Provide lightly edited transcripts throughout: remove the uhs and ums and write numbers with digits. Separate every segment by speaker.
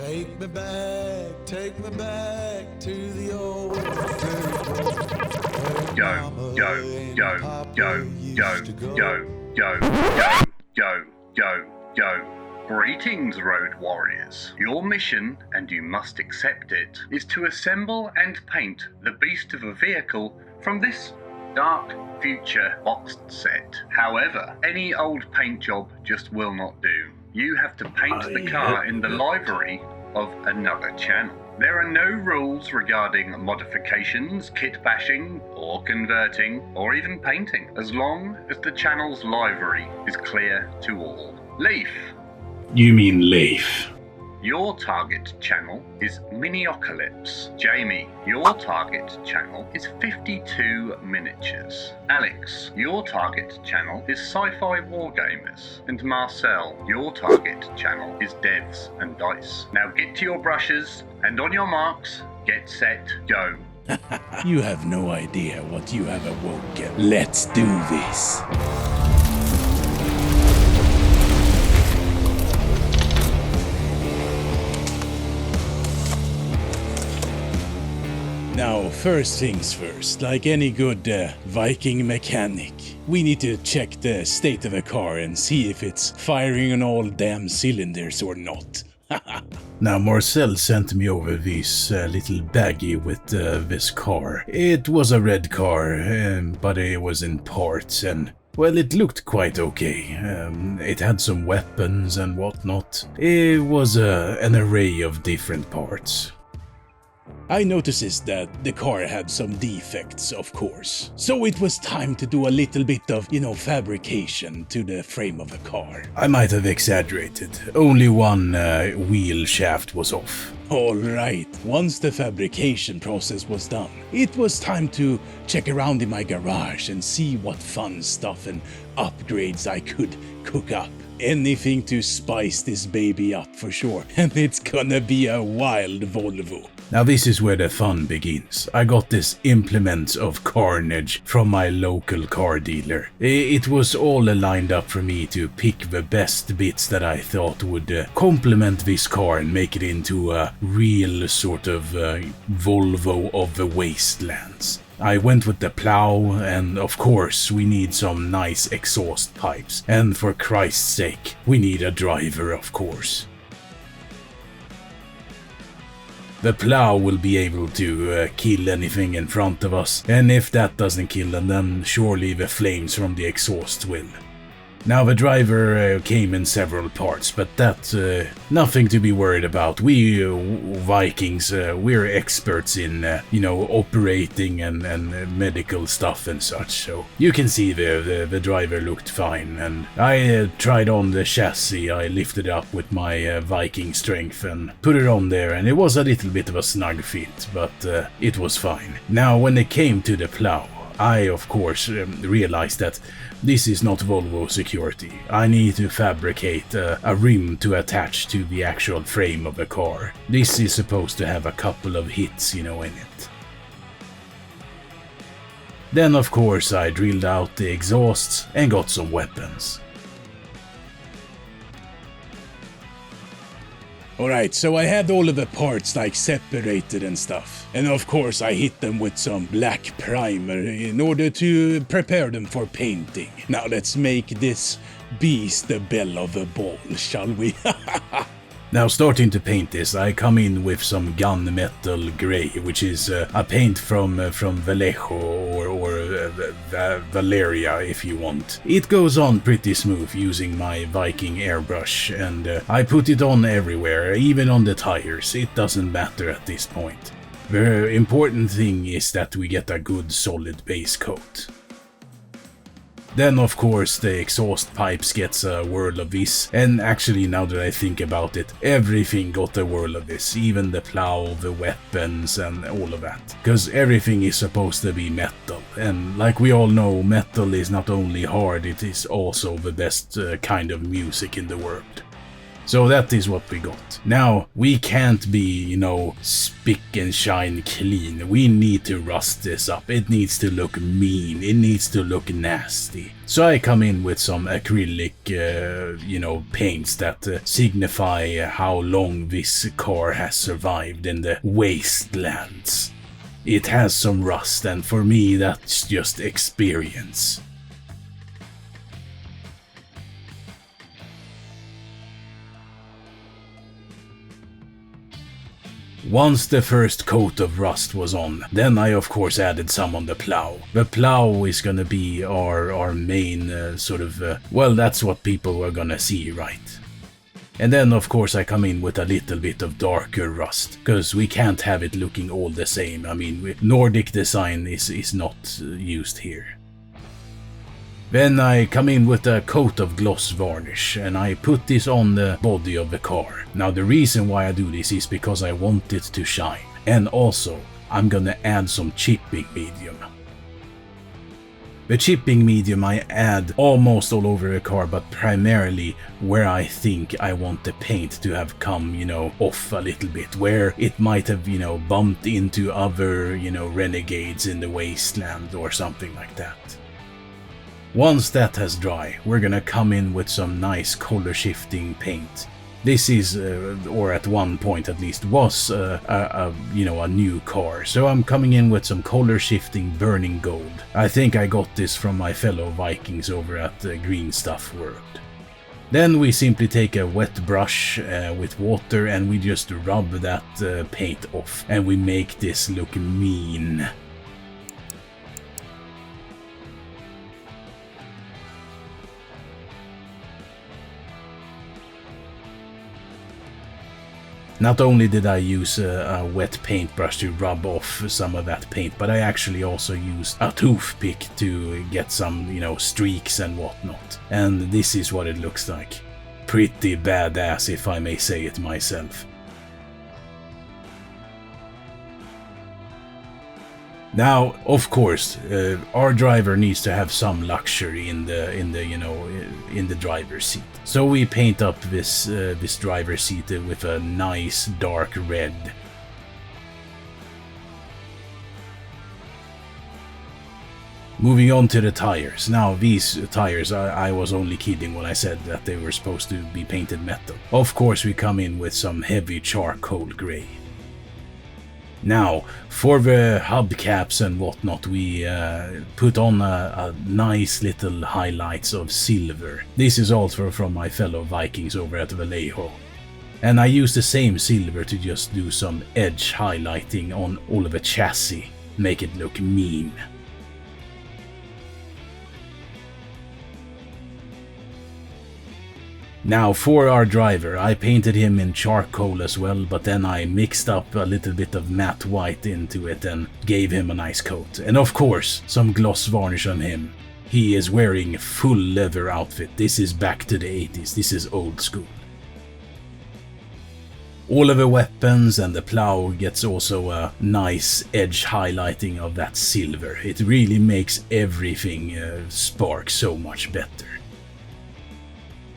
Speaker 1: Take me back to the old
Speaker 2: Go, go, go, go, go, go, go, go, go, go, go. Greetings, road warriors. Your mission, and you must accept it, is to assemble and paint the beast of a vehicle from this dark future boxed set. However, any old paint job just will not do. You have to paint the car in the livery of another channel. There are no rules regarding modifications, kit bashing, or converting, or even painting, as long as the channel's livery is clear to all. Leif.
Speaker 3: You mean Leif?
Speaker 2: Your target channel is Miniocalypse. Jamie, your target channel is 52 Miniatures. Alex, your target channel is Sci-fi Wargamers. And Marcel, your target channel is Devs and Dice. Now get to your brushes, and on your marks, get set, go.
Speaker 4: You have no idea what you have awoken. Let's do this. Now, first things first, like any good Viking mechanic, we need to check the state of the car and see if it's firing on all damn cylinders or not.
Speaker 3: Now, Marcel sent me over this little baggie with this car. It was a red car, but it was in parts, and well, it looked quite okay. It had some weapons and whatnot. It was an array of different parts.
Speaker 4: I noticed that the car had some defects, of course. So it was time to do a little bit of, fabrication to the frame of the car.
Speaker 3: I might have exaggerated. Only one wheel shaft was off.
Speaker 4: Alright, once the fabrication process was done, it was time to check around in my garage and see what fun stuff and upgrades I could cook up. Anything to spice this baby up for sure, and it's gonna be a wild Volvo.
Speaker 3: Now this is where the fun begins. I got this implement of carnage from my local car dealer. It was all lined up for me to pick the best bits that I thought would complement this car and make it into a real sort of Volvo of the wastelands. I went with the plow, and of course we need some nice exhaust pipes. And for Christ's sake, we need a driver, of course. The plow will be able to kill anything in front of us, and if that doesn't kill them, then surely the flames from the exhaust will. Now the driver came in several parts, but that's nothing to be worried about. We Vikings, we're experts in, operating and medical stuff and such, so you can see the driver looked fine, and I tried on the chassis. I lifted it up with my Viking strength and put it on there, and it was a little bit of a snug fit, but it was fine. Now when it came to the plow, I, of course, realized that this is not Volvo security. I need to fabricate a rim to attach to the actual frame of the car. This is supposed to have a couple of hits, in it. Then, of course, I drilled out the exhausts and got some weapons.
Speaker 4: Alright, so I had all of the parts separated and stuff. And of course I hit them with some black primer in order to prepare them for painting. Now let's make this beast the belle of the ball, shall we?
Speaker 3: Now starting to paint this, I come in with some gunmetal grey, which is a paint from Vallejo or Valeria if you want. It goes on pretty smooth using my Viking airbrush, and I put it on everywhere, even on the tires. It doesn't matter at this point. The important thing is that we get a good solid base coat. Then of course the exhaust pipes gets a whirl of this, and actually now that I think about it, everything got a whirl of this, even the plow, the weapons and all of that. Cause everything is supposed to be metal, and like we all know, metal is not only hard, it is also the best kind of music in the world. So that is what we got. Now, we can't be, spick and shine clean. We need to rust this up. It needs to look mean. It needs to look nasty. So I come in with some acrylic, paints that signify how long this car has survived in the wastelands. It has some rust, and for me that's just experience. Once the first coat of rust was on, then I of course added some on the plow. The plow is gonna be our main that's what people are gonna see, right? And then of course I come in with a little bit of darker rust, cause we can't have it looking all the same. I mean, Nordic design is not used here. Then I come in with a coat of gloss varnish and I put this on the body of the car. Now the reason why I do this is because I want it to shine. And also, I'm gonna add some chipping medium. The chipping medium I add almost all over the car, but primarily where I think I want the paint to have come, off a little bit. Where it might have, bumped into other, renegades in the wasteland or something like that. Once that has dry, we're gonna come in with some nice color shifting paint. This is, or at one point at least, was a new car. So I'm coming in with some color shifting burning gold. I think I got this from my fellow Vikings over at Green Stuff World. Then we simply take a wet brush with water and we just rub that paint off. And we make this look mean. Not only did I use a wet paintbrush to rub off some of that paint, but I actually also used a toothpick to get some, streaks and whatnot. And this is what it looks like. Pretty badass, if I may say it myself. Now, of course, our driver needs to have some luxury in the driver's seat. So we paint up this driver's seat with a nice dark red. Moving on to the tires. Now, these tires, I was only kidding when I said that they were supposed to be painted metal. Of course, we come in with some heavy charcoal gray. Now, for the hubcaps and whatnot, we put on a nice little highlights of silver. This is also from my fellow Vikings over at Vallejo. And I use the same silver to just do some edge highlighting on all of the chassis, make it look mean. Now for our driver, I painted him in charcoal as well, but then I mixed up a little bit of matte white into it and gave him a nice coat. And of course, some gloss varnish on him. He is wearing a full leather outfit. This is back to the 80s, this is old school. All of the weapons and the plow gets also a nice edge highlighting of that silver. It really makes everything spark so much better.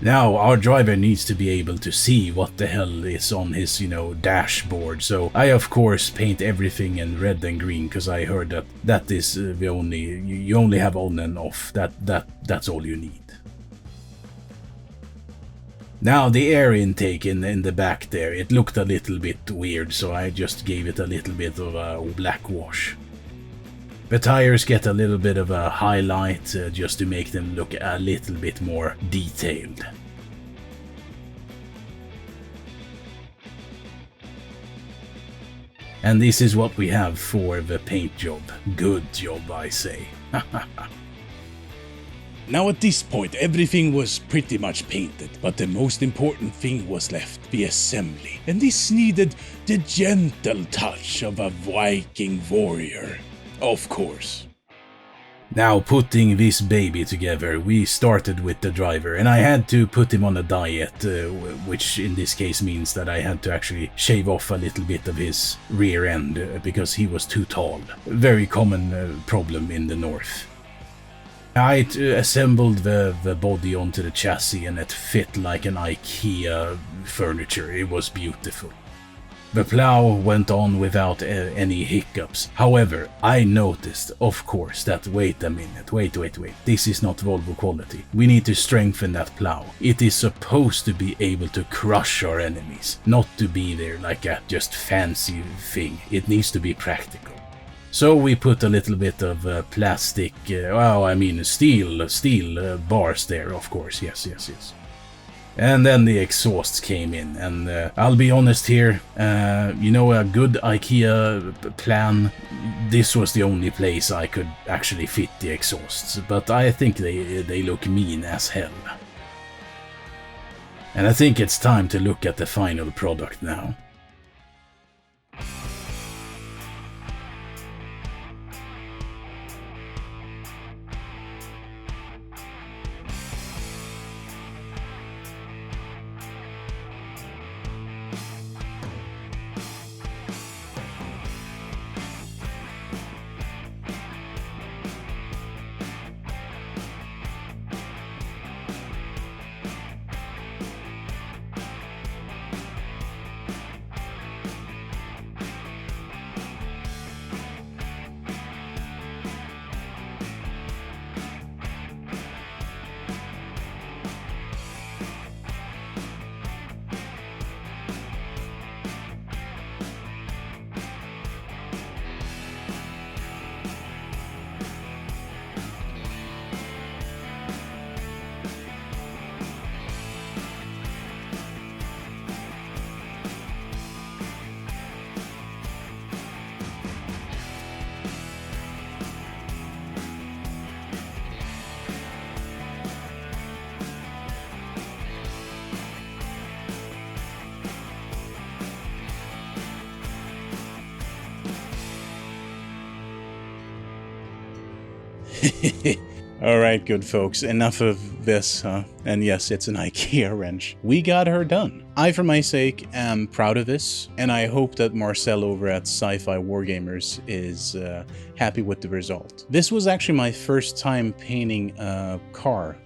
Speaker 3: Now, our driver needs to be able to see what the hell is on his, dashboard. So I, of course, paint everything in red and green because I heard that is the only, you only have on and off. That's all you need. Now, the air intake in the back there, it looked a little bit weird, so I just gave it a little bit of a black wash. The tires get a little bit of a highlight just to make them look a little bit more detailed. And this is what we have for the paint job. Good job, I say.
Speaker 4: Now at this point everything was pretty much painted, but the most important thing was left, the assembly. And this needed the gentle touch of a Viking warrior. Of course.
Speaker 3: Now, putting this baby together, we started with the driver, and I had to put him on a diet, which in this case means that I had to actually shave off a little bit of his rear end because he was too tall. Very common problem in the north. I assembled the body onto the chassis and it fit like an IKEA furniture. It was beautiful. The plow went on without any hiccups. However, I noticed, of course, that wait a minute, wait, this is not Volvo quality. We need to strengthen that plow. It is supposed to be able to crush our enemies, not to be there like a just fancy thing. It needs to be practical. So we put a little bit of plastic, steel bars there, of course, yes. And then the exhausts came in, and I'll be honest here, a good IKEA plan, this was the only place I could actually fit the exhausts, but I think they look mean as hell. And I think it's time to look at the final product now.
Speaker 4: Alright, good folks, enough of this, huh? And yes, it's an IKEA wrench. We got her done. I, for my sake, am proud of this, and I hope that Marcel over at Sci-fi Wargamers is happy with the result. This was actually my first time painting a car,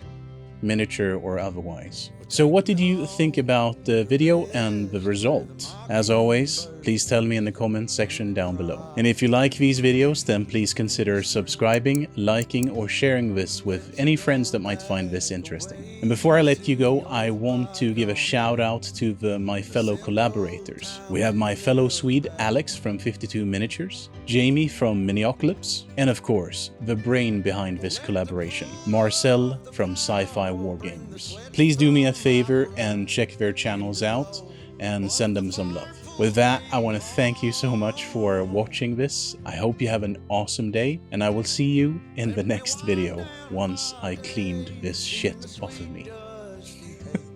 Speaker 4: miniature or otherwise. So what did you think about the video and the result? As always, please tell me in the comments section down below. And if you like these videos, then please consider subscribing, liking, or sharing this with any friends that might find this interesting. And before I let you go, I want to give a shout out to my fellow collaborators. We have my fellow Swede Alex from 52 Miniatures, Jamie from Miniocalypse, and of course, the brain behind this collaboration, Marcel from Sci-fi Wargamers. Please do me a favor and check their channels out and send them some love. With that, I want to thank you so much for watching this. I hope you have an awesome day, and I will see you in the next video once I cleaned this shit off of me.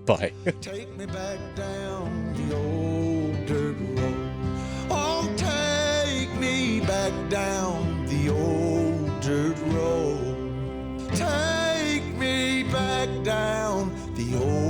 Speaker 4: Bye.
Speaker 1: Take me back down the old dirt road. Oh, take me back down the old dirt road. Take me back down the old